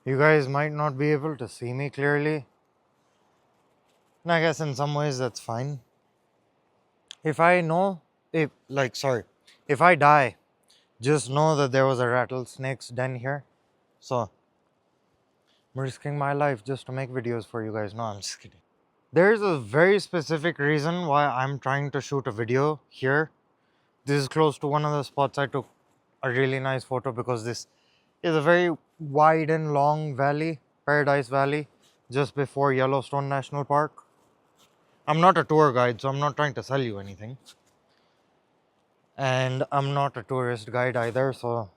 You guys might not be able to see me clearly. And I guess in some ways that's fine. If I know, if I die, just know that there was a rattlesnake's den here. So I'm risking my life just to make videos for you guys. No, I'm just kidding. There's a very specific reason why I'm trying to shoot a video here. This is close to one of the spots I took a really nice photo because this is a very wide and long valley, Paradise Valley, just before Yellowstone National Park. I'm not a tour guide, so I'm not trying to sell you anything. And I'm not a tourist guide either, so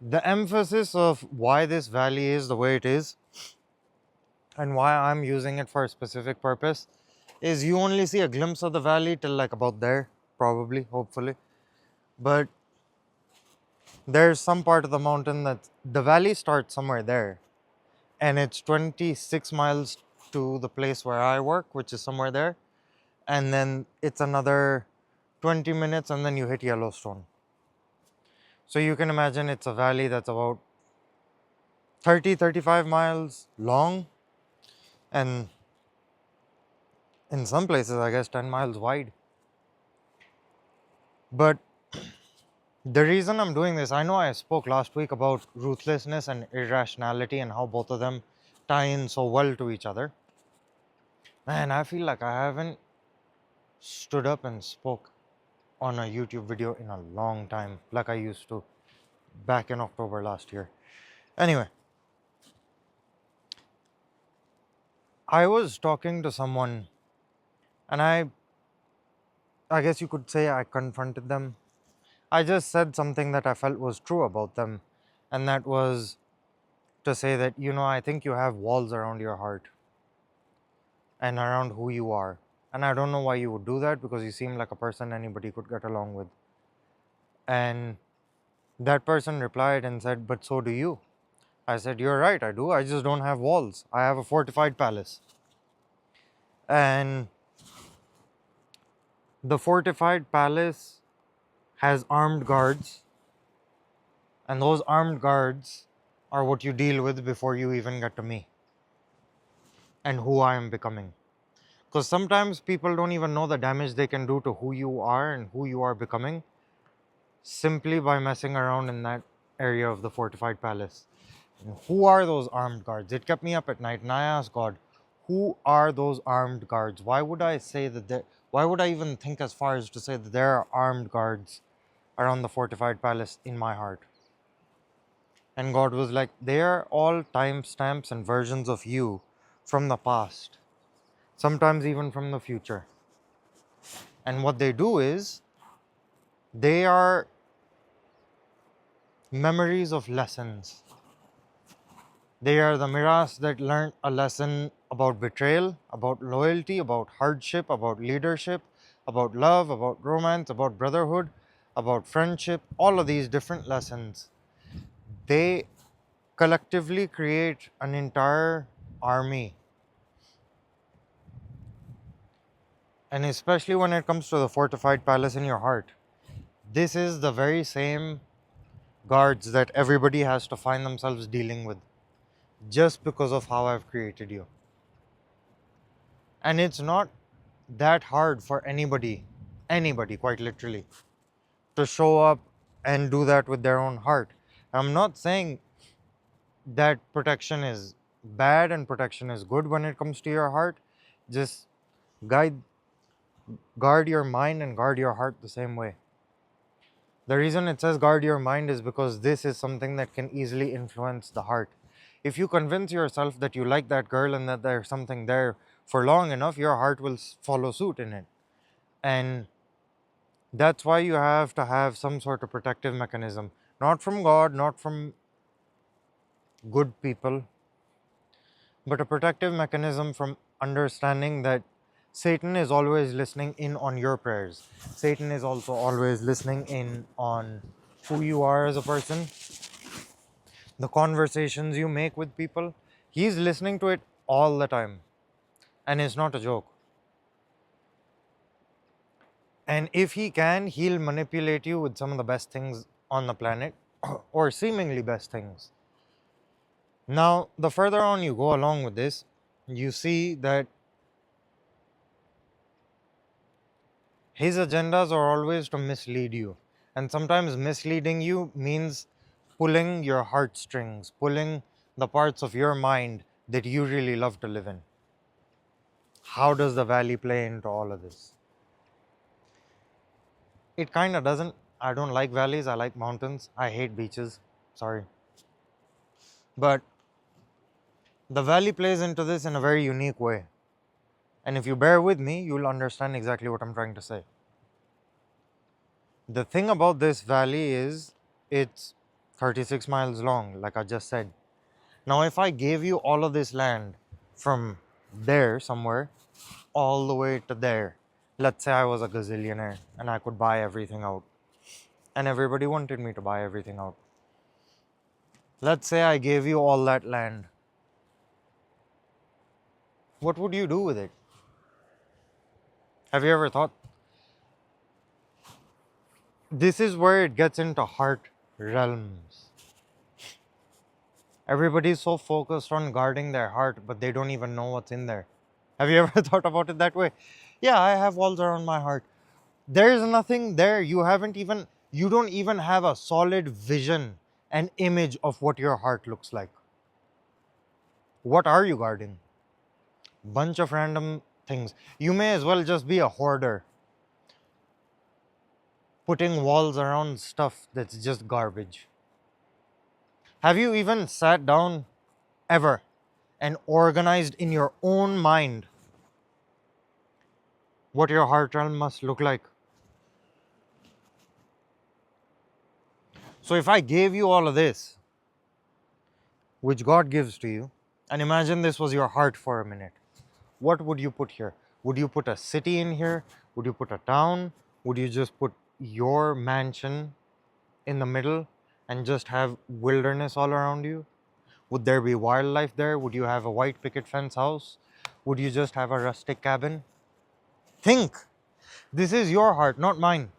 the emphasis of why this valley is the way it is and why I'm using it for a specific purpose is you only see a glimpse of the valley till like about there, probably, hopefully. But there's some part of the mountain that the valley starts somewhere there, and it's 26 miles to the place where I work, which is somewhere there, and then it's another 20 minutes and then you hit Yellowstone. So you can imagine it's a valley that's about 35 miles long, and in some places I guess 10 miles wide. But the reason I'm doing this, I know I spoke last week about ruthlessness and irrationality and how both of them tie in so well to each other. Man, I feel like I haven't stood up and spoke on a YouTube video in a long time, like I used to back in October last year. Anyway, I was talking to someone and I guess you could say I confronted them. I just said something that I felt was true about them, and that was to say that, I think you have walls around your heart and around who you are. And I don't know why you would do that because you seem like a person anybody could get along with. And that person replied and said, "But so do you." I said, "You're right, I do. I just don't have walls. I have a fortified palace." And the fortified palace has armed guards, and those armed guards are what you deal with before you even get to me and who I am becoming. Because sometimes people don't even know the damage they can do to who you are and who you are becoming simply by messing around in that area of the fortified palace. And who are those armed guards? It kept me up at night, and I asked God, who are those armed guards? Why would I say that why would I even think as far as to say that there are armed guards around the fortified palace in my heart? And God was like, they are all timestamps and versions of you from the past, sometimes even from the future. And what they do is, they are memories of lessons. They are the miras that learned a lesson about betrayal, about loyalty, about hardship, about leadership, about love, about romance, about brotherhood, about friendship, all of these different lessons. They collectively create an entire army. And especially when it comes to the fortified palace in your heart, this is the very same guards that everybody has to find themselves dealing with just because of how I've created you. And it's not that hard for anybody quite literally, to show up and do that with their own heart. I'm not saying that protection is bad and protection is good when it comes to your heart. Just guide guard your mind and guard your heart the same way. The reason it says guard your mind is because this is something that can easily influence the heart. If you convince yourself that you like that girl and that there's something there for long enough, your heart will follow suit in it. And that's why you have to have some sort of protective mechanism, not from God, not from good people, but a protective mechanism from understanding that Satan is always listening in on your prayers. Satan is also always listening in on who you are as a person, the conversations you make with people. He's listening to it all the time. And it's not a joke. And if he can, he'll manipulate you with some of the best things on the planet, or seemingly best things. Now, the further on you go along with this, you see that his agendas are always to mislead you. And sometimes misleading you means pulling your heartstrings, pulling the parts of your mind that you really love to live in. How does the valley play into all of this? It kind of doesn't. I don't like valleys, I like mountains. I hate beaches. Sorry. But the valley plays into this in a very unique way. And if you bear with me, you'll understand exactly what I'm trying to say. The thing about this valley is it's 36 miles long, like I just said. Now, if I gave you all of this land from there somewhere all the way to there, let's say I was a gazillionaire and I could buy everything out, and everybody wanted me to buy everything out. Let's say I gave you all that land. What would you do with it? Have you ever thought? This is where it gets into heart realms. Everybody's so focused on guarding their heart, but they don't even know what's in there. Have you ever thought about it that way? Yeah, I have walls around my heart. There is nothing there. You don't even have a solid vision and image of what your heart looks like. What are you guarding? Bunch of random things. You may as well just be a hoarder, putting walls around stuff that's just garbage. Have you even sat down ever and organized in your own mind what your heart realm must look like? So, if I gave you all of this, which God gives to you, and imagine this was your heart for a minute, what would you put here? Would you put a city in here? Would you put a town? Would you just put your mansion in the middle and just have wilderness all around you? Would there be wildlife there? Would you have a white picket fence house? Would you just have a rustic cabin? Think. This is your heart, not mine.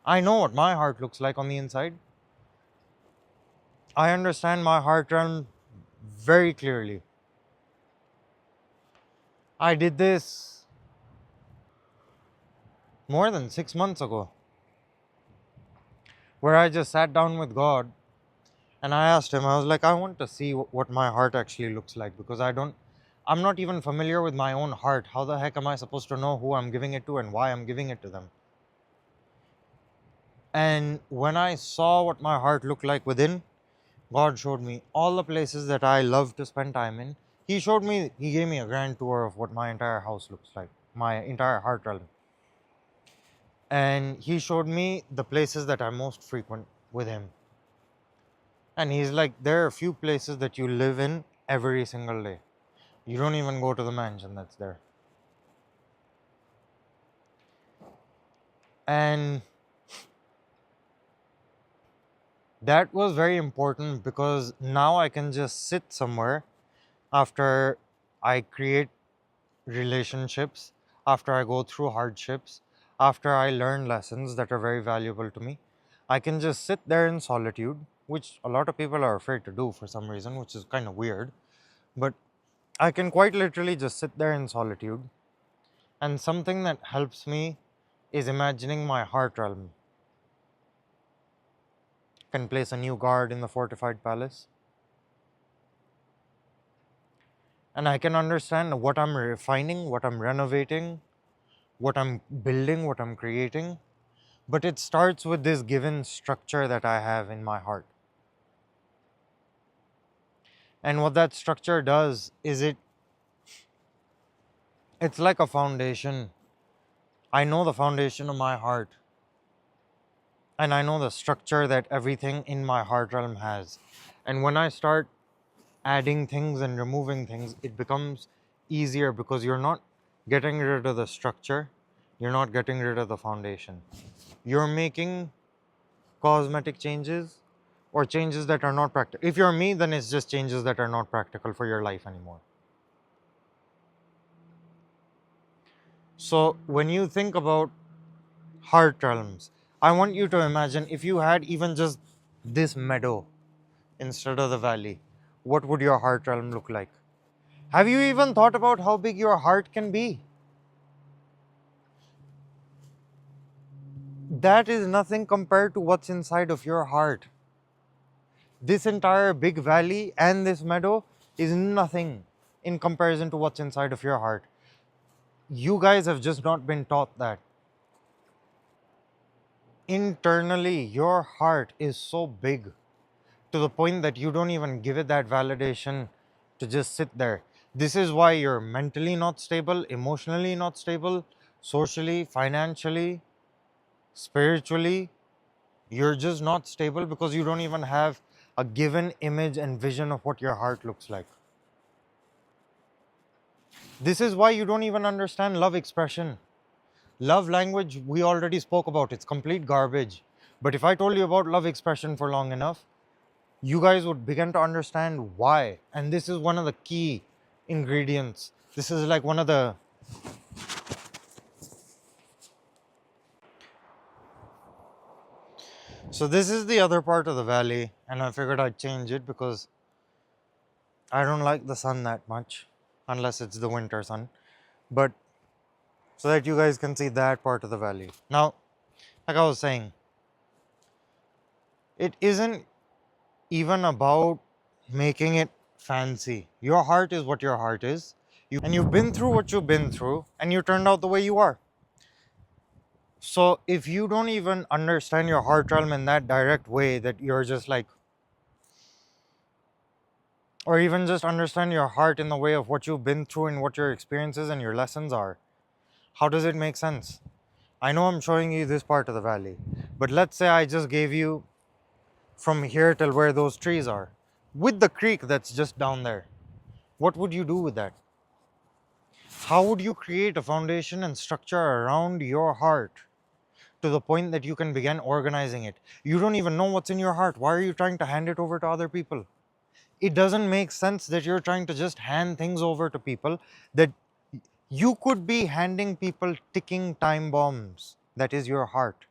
I know what my heart looks like on the inside. I understand my heart realm very clearly. I did this more than 6 months ago, where I just sat down with God and I asked Him, I was like, I want to see what my heart actually looks like, because I'm not even familiar with my own heart. How the heck am I supposed to know who I'm giving it to and why I'm giving it to them? And when I saw what my heart looked like within, God showed me all the places that I love to spend time in. He gave me a grand tour of what my entire house looks like, my entire heart realm. And He showed me the places that I most frequent with Him. And He's like, there are a few places that you live in every single day. You don't even go to the mansion that's there. And that was very important, because now I can just sit somewhere after I create relationships, after I go through hardships, after I learn lessons that are very valuable to me. I can just sit there in solitude, which a lot of people are afraid to do for some reason, which is kind of weird. But I can quite literally just sit there in solitude. And something that helps me is imagining my heart realm. Can place a new guard in the fortified palace. And I can understand what I'm refining, what I'm renovating, what I'm building, what I'm creating. But it starts with this given structure that I have in my heart. And what that structure does is it's like a foundation. I know the foundation of my heart. And I know the structure that everything in my heart realm has. And when I start adding things and removing things, it becomes easier, because you're not getting rid of the structure, you're not getting rid of the foundation. You're making cosmetic changes or changes that are not practical. If you're me, then it's just changes that are not practical for your life anymore. So when you think about heart realms, I want you to imagine if you had even just this meadow instead of the valley. what would your heart realm look like? Have you even thought about how big your heart can be? That is nothing compared to what's inside of your heart. This entire big valley and this meadow is nothing in comparison to what's inside of your heart. You guys have just not been taught that. Internally, your heart is so big to the point that you don't even give it that validation to just sit there. This is why you're mentally not stable, emotionally not stable, socially, financially, spiritually. You're just not stable because you don't even have a given image and vision of what your heart looks like. This is why you don't even understand love expression. Love language, we already spoke about, it's complete garbage. But if I told you about love expression for long enough, you guys would begin to understand why. And this is one of the key ingredients. This is like one of the. So, this is the other part of the valley, and I figured I'd change it because I don't like the sun that much, unless it's the winter sun. But so that you guys can see that part of the valley. Now, like I was saying, it isn't even about making it fancy. Your heart is what your heart is. And you've been through what you've been through, and you turned out the way you are. So if you don't even understand your heart realm in that direct way, that you're just like, or even just understand your heart in the way of what you've been through and what your experiences and your lessons are, how does it make sense? I know I'm showing you this part of the valley, but let's say I just gave you from here till where those trees are, with the creek that's just down there. What would you do with that? How would you create a foundation and structure around your heart to the point that you can begin organizing it? You don't even know what's in your heart. Why are you trying to hand it over to other people? It doesn't make sense that you're trying to just hand things over to people, that you could be handing people ticking time bombs. That is your heart.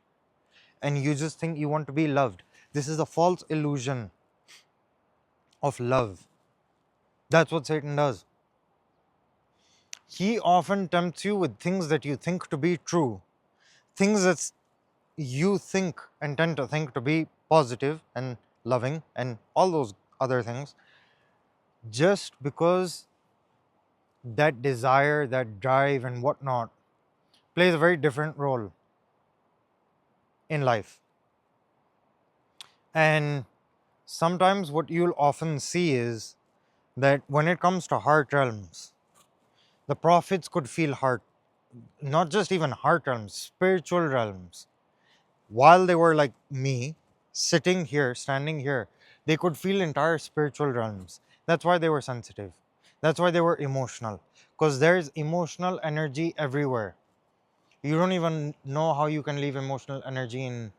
And you just think you want to be loved. This is a false illusion of love. That's what Satan does. He often tempts you with things that you think to be true, things that you think and tend to think to be positive and loving and all those other things, just because that desire, that drive, and whatnot plays a very different role in life. And sometimes what you'll often see is that when it comes to heart realms, the prophets could feel heart, not just even heart realms, spiritual realms. While they were like me, sitting here, standing here, they could feel entire spiritual realms. That's why they were sensitive. That's why they were emotional. Because there's emotional energy everywhere. You don't even know how you can leave emotional energy in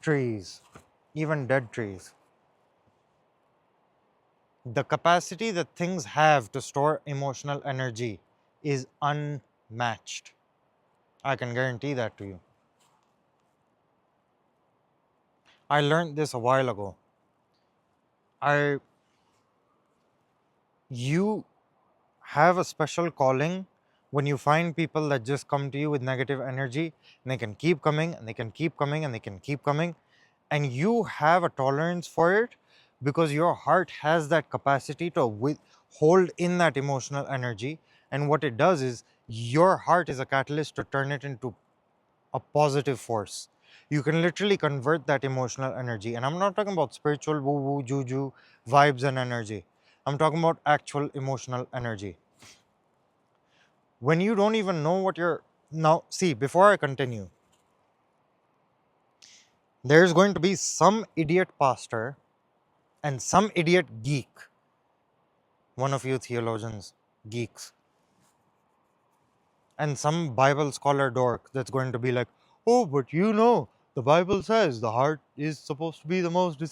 trees, even dead trees. The capacity that things have to store emotional energy is unmatched. I can guarantee that to you. I learned this a while ago. I you have a special calling when you find people that just come to you with negative energy, and they can keep coming and they can keep coming and they can keep coming, and you have a tolerance for it because your heart has that capacity to hold in that emotional energy. And what it does is your heart is a catalyst to turn it into a positive force. You can literally convert that emotional energy. And I'm not talking about spiritual woo woo, juju, vibes and energy. I'm talking about actual emotional energy. When you don't even know what you're. Now, see, before I continue, there's going to be some idiot pastor and some idiot geek, one of you theologians, geeks, and some Bible scholar dork that's going to be like, oh, but you know, the Bible says the heart is supposed to be the most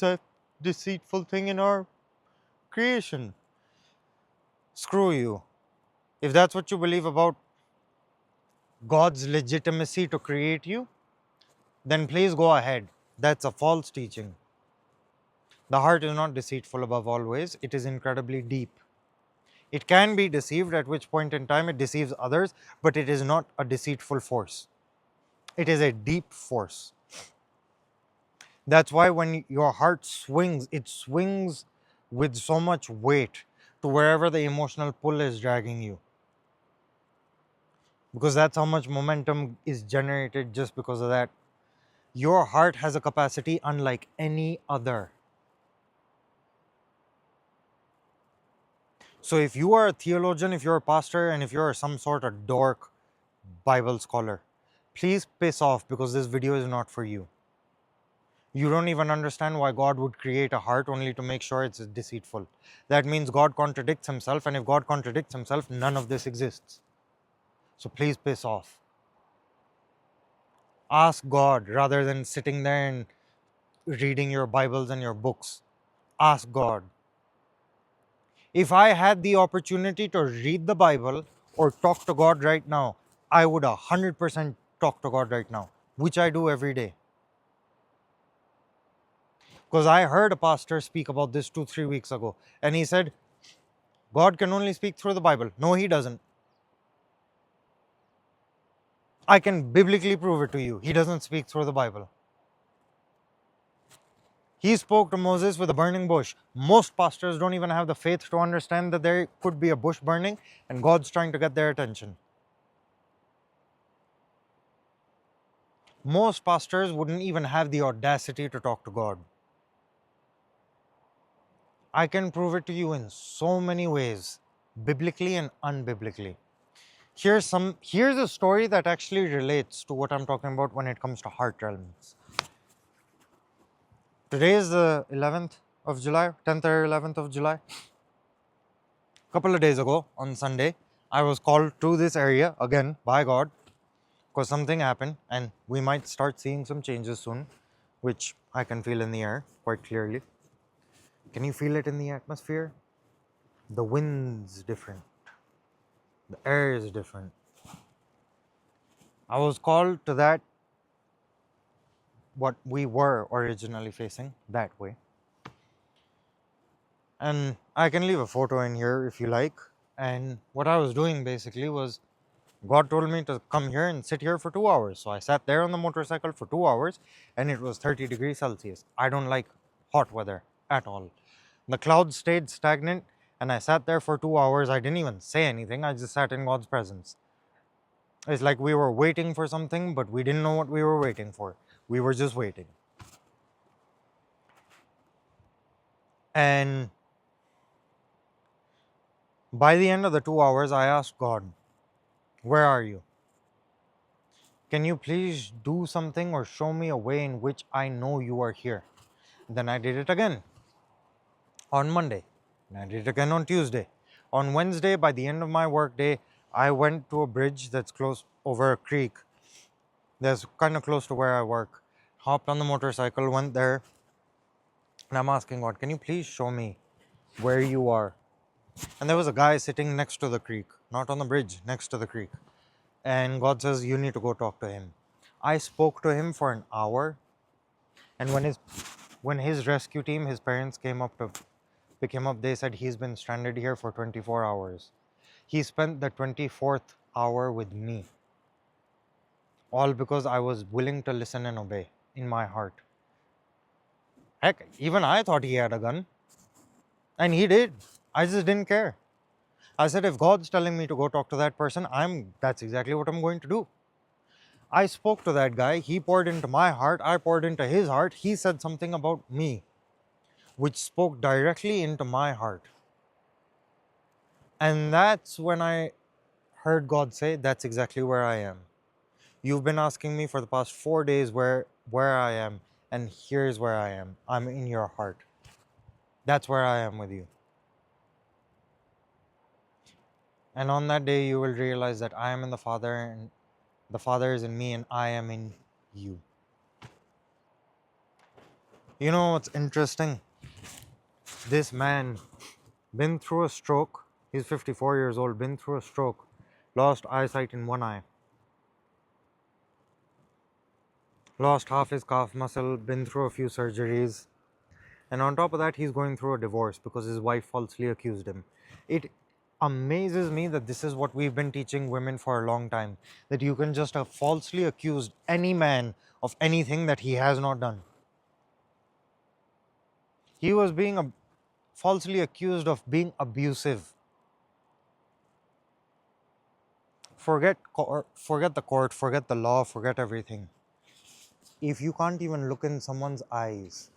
deceitful thing in our creation. Screw you. If that's what you believe about God's legitimacy to create you, then please go ahead. That's a false teaching. The heart is not deceitful above all ways, it is incredibly deep. It can be deceived, at which point in time it deceives others, but it is not a deceitful force. It is a deep force. That's why when your heart swings, it swings with so much weight to wherever the emotional pull is dragging you. Because that's how much momentum is generated just because of that. Your heart has a capacity unlike any other. So if you are a theologian, if you're a pastor, and if you're some sort of dork Bible scholar, please piss off because this video is not for you. You don't even understand why God would create a heart only to make sure it's deceitful. That means God contradicts himself, and if God contradicts himself, none of this exists. So please piss off. Ask God rather than sitting there and reading your Bibles and your books. Ask God. If I had the opportunity to read the Bible or talk to God right now, I would 100% talk to God right now, which I do every day. Because I heard a pastor speak about this 2-3 weeks ago, and he said, God can only speak through the Bible. No, he doesn't. I can biblically prove it to you. He doesn't speak through the Bible. He spoke to Moses with a burning bush. Most pastors don't even have the faith to understand that there could be a bush burning and God's trying to get their attention. Most pastors wouldn't even have the audacity to talk to God. I can prove it to you in so many ways, biblically and unbiblically. Here's a story that actually relates to what I'm talking about when it comes to heart realms. Today is the 11th of July, 10th or 11th of July. A couple of days ago on Sunday, I was called to this area again by God because something happened and we might start seeing some changes soon, which I can feel in the air quite clearly. Can you feel it in the atmosphere? The wind's different. The air is different. I was called to that, what we were originally facing, that way. And I can leave a photo in here if you like. And what I was doing basically was God told me to come here and sit here for 2 hours. So I sat there on the motorcycle for 2 hours and it was 30 degrees Celsius. I don't like hot weather at all. The clouds stayed stagnant and I sat there for 2 hours. I didn't even say anything. I just sat in God's presence. It's like we were waiting for something, but we didn't know what we were waiting for. We were just waiting. And by the end of the 2 hours, I asked God, where are you? Can you please do something or show me a way in which I know you are here? Then I did it again on Monday. And I did it again on Tuesday. On Wednesday, by the end of my work day, I went to a bridge that's close over a creek. That's kind of close to where I work. Hopped on the motorcycle, went there, and I'm asking God, can you please show me where you are? And there was a guy sitting next to the creek, not on the bridge, next to the creek. And God says, you need to go talk to him. I spoke to him for an hour. And when his rescue team, his parents came up to pick him up, they said he's been stranded here for 24 hours. He spent the 24th hour with me. All because I was willing to listen and obey in my heart. Heck, even I thought he had a gun. And he did. I just didn't care. I said, if God's telling me to go talk to that person, that's exactly what I'm going to do. I spoke to that guy. He poured into my heart. I poured into his heart. He said something about me, which spoke directly into my heart. And that's when I heard God say, that's exactly where I am. You've been asking me for the past 4 days where I am, and here's where I am. I'm in your heart. That's where I am with you. And on that day, you will realize that I am in the Father, and the Father is in me, and I am in you. You know what's interesting? This man been through a stroke. He's 54 years old, been through a stroke, lost eyesight in one eye, lost half his calf muscle, been through a few surgeries. And on top of that, he's going through a divorce because his wife falsely accused him. It amazes me that this is what we've been teaching women for a long time, that you can just have falsely accused any man of anything that he has not done. He was being falsely accused of being abusive. Forget the court, forget the law, forget everything. If you can't even look in someone's eyes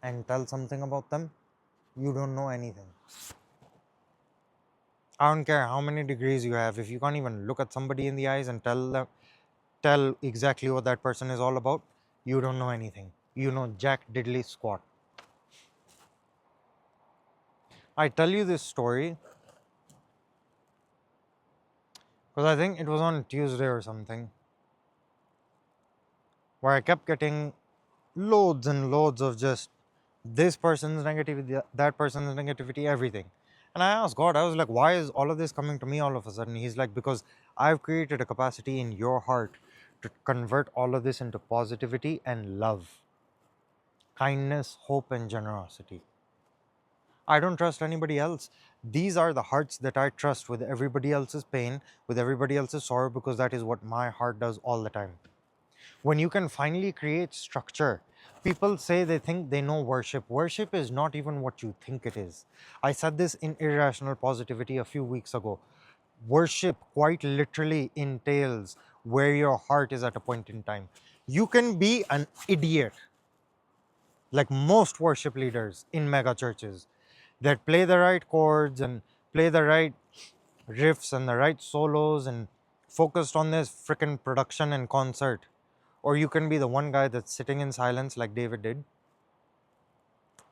and tell something about them, you don't know anything. I don't care how many degrees you have. If you can't even look at somebody in the eyes and tell exactly what that person is all about, you don't know anything. You know jack diddly squat. I tell you this story because I think it was on Tuesday or something, where I kept getting loads and loads of just this person's negativity, that person's negativity, everything. And I asked God, I was like, why is all of this coming to me all of a sudden? He's like, because I've created a capacity in your heart to convert all of this into positivity and love, kindness, hope, and generosity. I don't trust anybody else. These are the hearts that I trust with everybody else's pain, with everybody else's sorrow, because that is what my heart does all the time. When you can finally create structure, people say they think they know worship. Worship is not even what you think it is. I said this in Irrational Positivity a few weeks ago. Worship quite literally entails where your heart is at a point in time. You can be an idiot, like most worship leaders in mega churches, that play the right chords and play the right riffs and the right solos and focused on this freaking production and concert. Or you can be the one guy that's sitting in silence like David did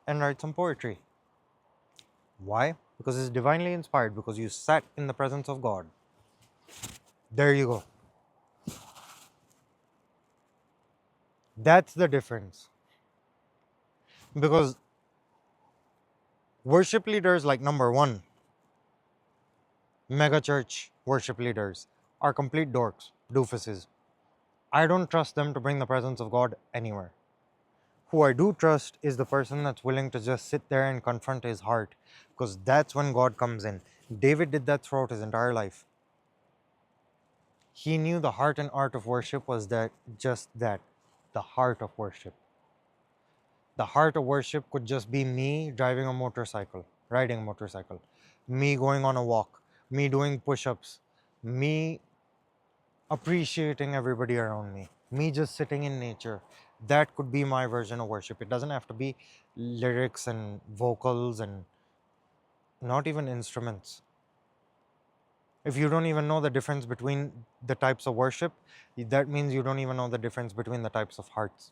and write some poetry. Why? Because it's divinely inspired, because you sat in the presence of God. There you go. That's the difference. Because worship leaders, like number one, mega church worship leaders, are complete dorks, doofuses. I don't trust them to bring the presence of God anywhere. Who I do trust is the person that's willing to just sit there and confront his heart, because that's when God comes in. David did that throughout his entire life. He knew the heart and art of worship was that, the heart of worship. The heart of worship could just be me driving a motorcycle, riding a motorcycle, me going on a walk, me doing push ups, me appreciating everybody around me, me just sitting in nature. That could be my version of worship. It doesn't have to be lyrics and vocals and not even instruments. If you don't even know the difference between the types of worship, that means you don't even know the difference between the types of hearts.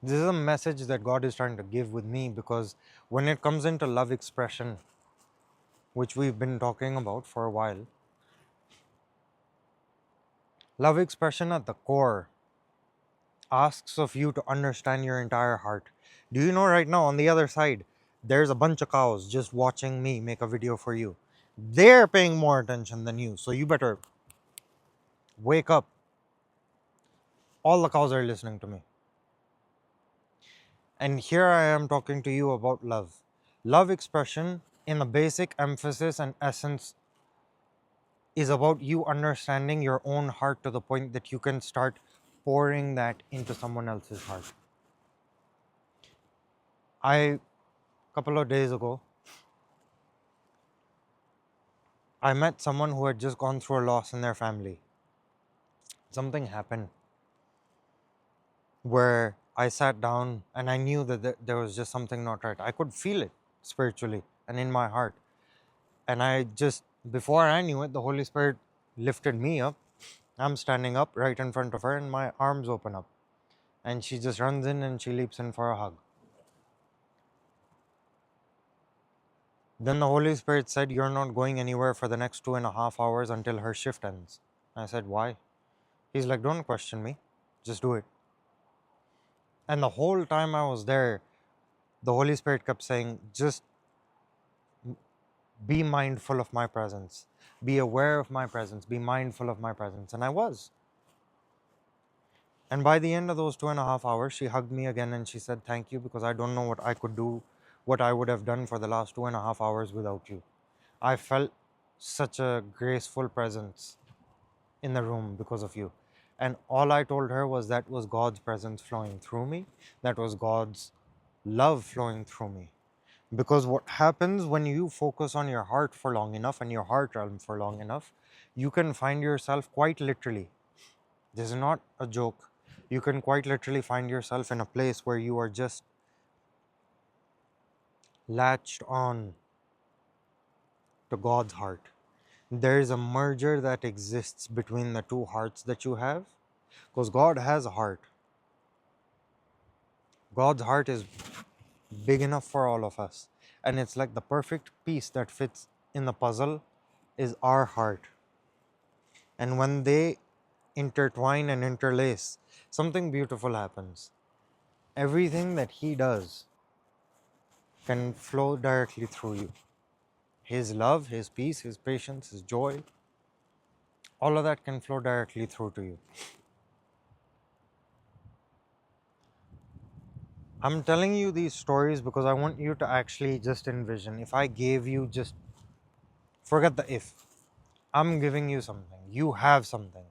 This is a message that God is trying to give with me, because when it comes into love expression, which we've been talking about for a while, love expression at the core asks of you to understand your entire heart. Do you know right now on the other side, there's a bunch of cows just watching me make a video for you? They're paying more attention than you, so you better wake up. All the cows are listening to me. And here I am talking to you about love. Love expression, in a basic emphasis and essence, is about you understanding your own heart to the point that you can start pouring that into someone else's heart. A couple of days ago, I met someone who had just gone through a loss in their family. Something happened where I sat down and I knew that there was just something not right. I could feel it spiritually and in my heart. And I just, before I knew it, the Holy Spirit lifted me up. I'm standing up right in front of her and my arms open up. And she just runs in and she leaps in for a hug. Then the Holy Spirit said, "You're not going anywhere for the next 2.5 hours until her shift ends." I said, "Why?" He's like, "Don't question me. Just do it." And the whole time I was there, the Holy Spirit kept saying, "Just be mindful of my presence. Be aware of my presence. Be mindful of my presence." And I was. And by the end of those 2.5 hours, she hugged me again and she said, "Thank you, because I don't know what I could do, what I would have done for the last 2.5 hours without you." I felt such a graceful presence in the room because of you. And all I told her was that was God's presence flowing through me, that was God's love flowing through me. Because what happens when you focus on your heart for long enough and your heart realm for long enough, you can find yourself quite literally. This is not a joke. You can quite literally find yourself in a place where you are just latched on to God's heart. There is a merger that exists between the two hearts that you have, because God has a heart. God's heart is big enough for all of us. And it's like the perfect piece that fits in the puzzle is our heart. And when they intertwine and interlace, something beautiful happens. Everything that He does can flow directly through you. His love, His peace, His patience, His joy, all of that can flow directly through to you. I'm telling you these stories because I want you to actually just envision. If I gave you just, forget the if, I'm giving you something. You have something.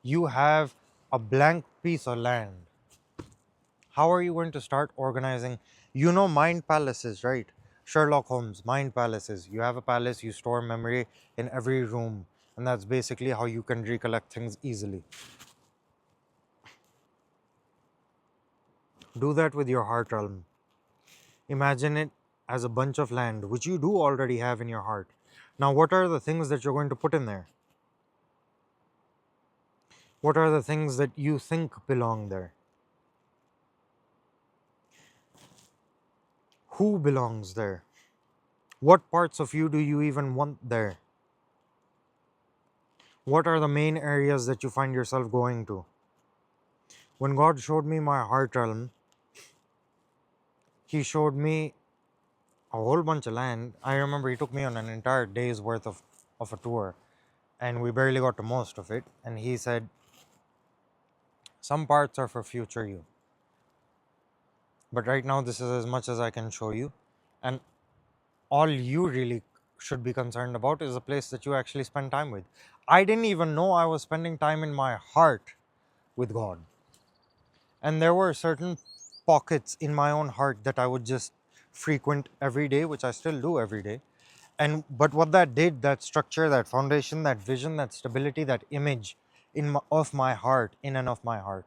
You have a blank piece of land. How are you going to start organizing? You know, mind palaces, right? Sherlock Holmes, mind palaces. You have a palace, you store memory in every room, and that's basically how you can recollect things easily. Do that with your heart realm. Imagine it as a bunch of land, which you do already have in your heart. Now, what are the things that you're going to put in there? What are the things that you think belong there? Who belongs there? What parts of you do you even want there? What are the main areas that you find yourself going to? When God showed me my heart realm, He showed me a whole bunch of land. I remember He took me on an entire day's worth of a tour, and we barely got to most of it. And He said, "Some parts are for future you. But right now, this is as much as I can show you. And all you really should be concerned about is the place that you actually spend time with." I didn't even know I was spending time in my heart with God. And there were certain pockets in my own heart that I would just frequent every day, which I still do every day. And but what that did, that structure, that foundation, that vision, that stability, that image of my heart, in and of my heart,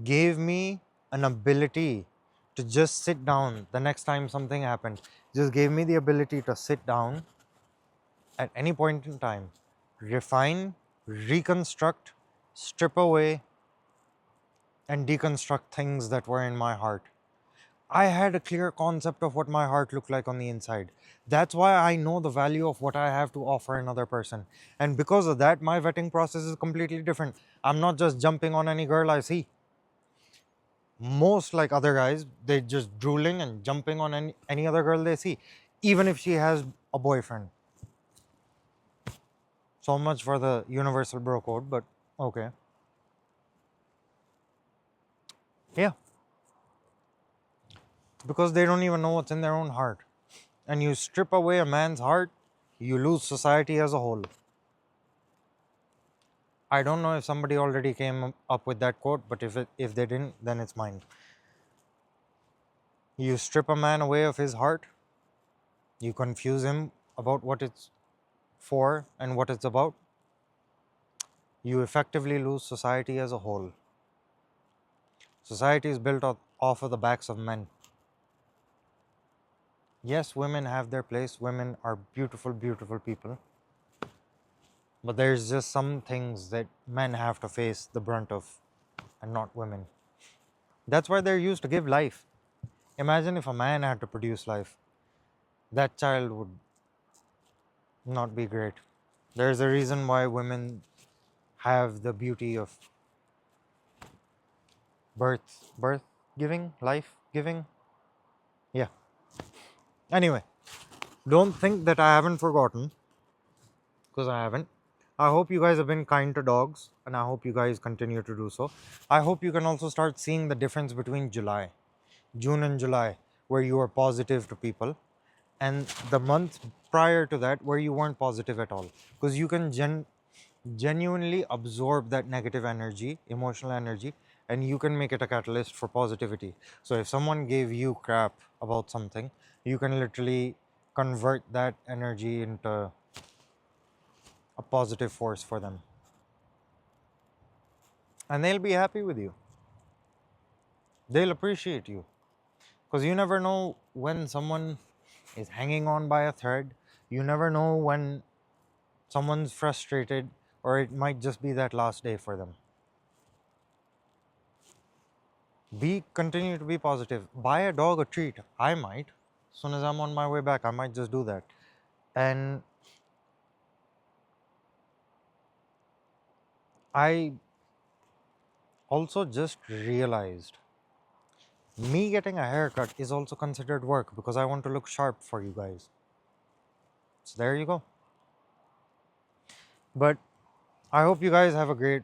gave me an ability to just sit down the next time something happened. Just gave me the ability to sit down at any point in time, refine, reconstruct, strip away, and deconstruct things that were in my heart. I had a clear concept of what my heart looked like on the inside. That's why I know the value of what I have to offer another person. And because of that, my vetting process is completely different. I'm not just jumping on any girl I see. Most like other guys, they just drooling and jumping on any other girl they see, even if she has a boyfriend. So much for the universal bro code, but okay. Yeah, because they don't even know what's in their own heart. And you strip away a man's heart, you lose society as a whole. I don't know if somebody already came up with that quote, but if they didn't, then it's mine. You strip a man away of his heart, you confuse him about what it's for and what it's about, you effectively lose society as a whole. Society is built off of the backs of men. Yes, women have their place, women are beautiful, beautiful people. But there's just some things that men have to face the brunt of and not women. That's why they're used to give life. Imagine if a man had to produce life. That child would not be great. There's a reason why women have the beauty of birth giving, life giving. Yeah. Anyway, don't think that I haven't forgotten, because I haven't. I hope you guys have been kind to dogs, and I hope you guys continue to do so. I hope you can also start seeing the difference between June and July, where you were positive to people, and the month prior to that, where you weren't positive at all. Because you can genuinely absorb that negative energy, emotional energy, and you can make it a catalyst for positivity. So if someone gave you crap about something, you can literally convert that energy into a positive force for them. And they'll be happy with you. They'll appreciate you. Because you never know when someone is hanging on by a thread. You never know when someone's frustrated, or it might just be that last day for them. Continue to be positive. Buy a dog a treat. I might. As soon as I'm on my way back, I might just do that. And I also just realized me getting a haircut is also considered work because I want to look sharp for you guys. So there you go. But I hope you guys have a great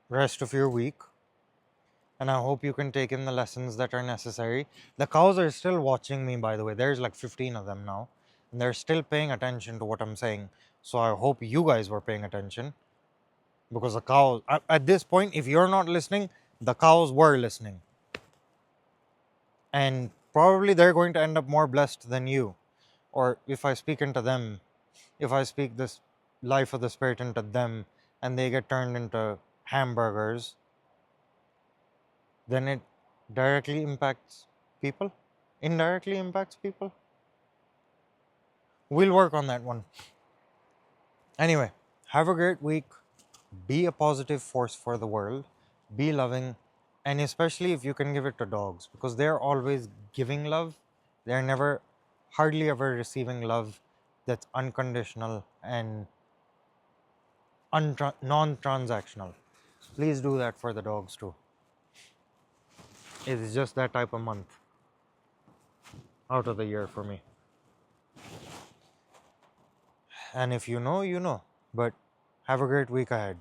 rest of your week. And I hope you can take in the lessons that are necessary. The cows are still watching me, by the way. There's like 15 of them now. And they're still paying attention to what I'm saying. So I hope you guys were paying attention. Because the cows, at this point, if you're not listening, the cows were listening. And probably they're going to end up more blessed than you. Or if I speak into them, if I speak this life of the spirit into them and they get turned into hamburgers, then it directly impacts people, indirectly impacts people. We'll work on that one. Anyway, have a great week. Be a positive force for the world. Be loving. And especially if you can give it to dogs, because they're always giving love. They're never, hardly ever receiving love that's unconditional and non transactional. Please do that for the dogs too. It's just that type of month out of the year for me. And if you know, you know. But have a great week ahead.